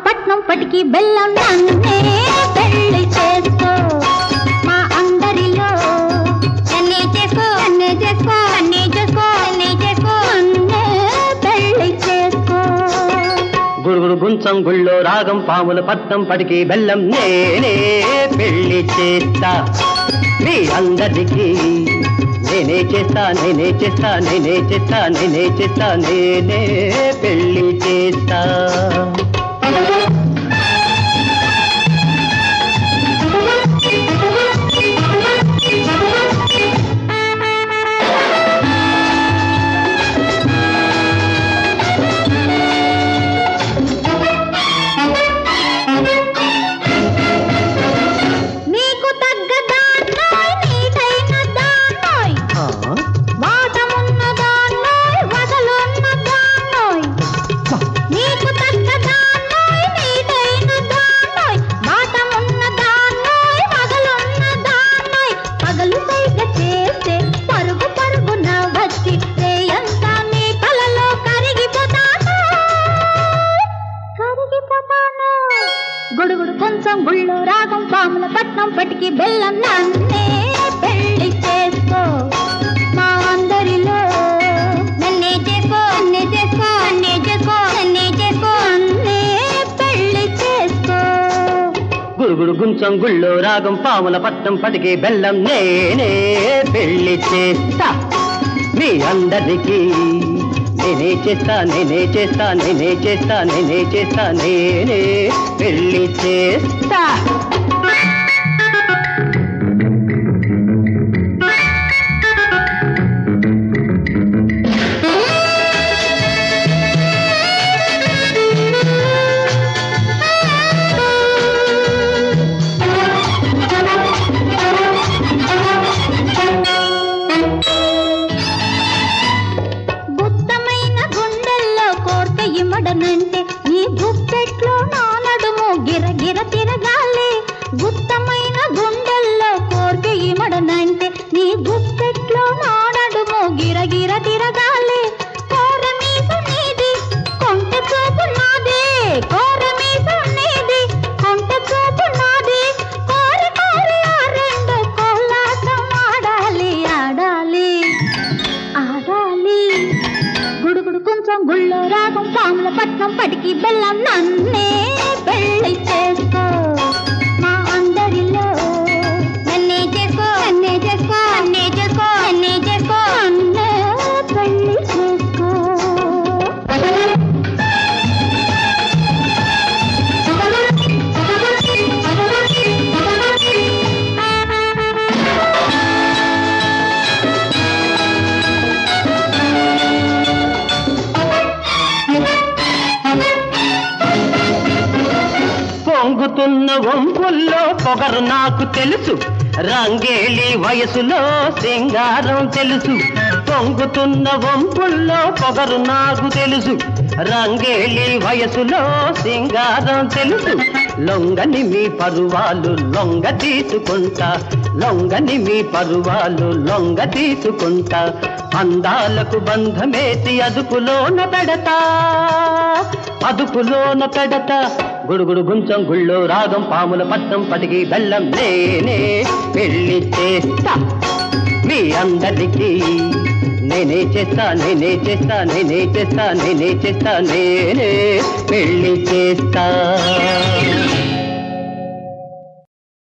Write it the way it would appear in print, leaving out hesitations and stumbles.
పట్నం పటికి బెల్లం నన్నే పెళ్లి చేసుకో మా అందరిలో నన్నే చేసుకో నన్నే చేసుకో నన్నే చేసుకో నన్నే చేసుకో నన్నే పెళ్లి చేసుకో గురుగుడు గుంచం గుళ్ళో రాగం పాముల పట్నం పటికి బెల్లం నేనే పెళ్లి చేస్తా మీ అందరికీ నేనే చేస్తా నేనే చేస్తా నేనే చేస్తా నేనే చేస్తా నేనే పెళ్లి చేస్తా గుడుగుడు కొంచెం గుళ్ళో రాగం పాముల పట్నం పటికి బెల్లం నన్నే పెళ్లి చేసుకో మా అందరిలో నన్నే చేసుకో నన్నే చేసుకో నన్నే చేసుకో నన్నే చేసుకో నన్నే పెళ్లి చేసుకో గురుగుడు గుంచం గుళ్ళో రాగం పాముల పట్నం పటికి బెల్లం నేనే పెళ్లి చేస్తా మీ అందరికీ నేనే చేస్తా నేనే చేస్తా నేనే చేస్తా నేనే చేస్తా నేనే పెళ్లి చేస్తా ఇమ్మడనంటే నీ గుప్పెట్లో నా నడుము గిరగిర తిరగాలి గుత్తమైన గుండెల్లో కోర్కె ఇమ్మడనంటే నీ గుప్పెట్లో నా నడుము గిరగిర తిరగాలి కోరమీసు నీది కొంట చూపు నాదే కోరమీసు నీది కొంట చూపు నాది కోరి కోరి ఆ రెండు కోలాటం ఆడాలి ఆడాలి ఆడాలి గుడుగుడు కొంచెం గుళ్ళో రాగం పాముల పట్నం పటికి బెల్లం నన్నే పెళ్లి చేసుకో మా అందరిలో నన్నే చేసుకో నన్నే చేసుకో నన్నే చేసుకో నన్నే చేసుకో నన్నే పెళ్లి చేసుకో పొంగుతున్న వంపుల్లో పొగరు నాకు తెలుసు రంగేలి వయసులో సింగారం తెలుసు పొంగుతున్న వంపుల్లో పొగరు నాకు తెలుసు రంగేలి వయసులో సింగారం తెలుసు లొంగని మీ పరువాలు లొంగ తీసుకుంటా లొంగని మీ పరువాలు లొంగ తీసుకుంటా అందాలకు బంధమేసి అదుపులోన పెడతా అదుపులోన పెడతా గుడుగుడు గుంచం గుళ్ళో రాగం పాముల పట్నం పటికి బెల్లం నేనే పెళ్లి చేస్తా మీ అందరికీ నేనే చేస్తా నేనే చేస్తా నేనే చేస్తా నేనే చేస్తా నేనే పెళ్లి చేస్తా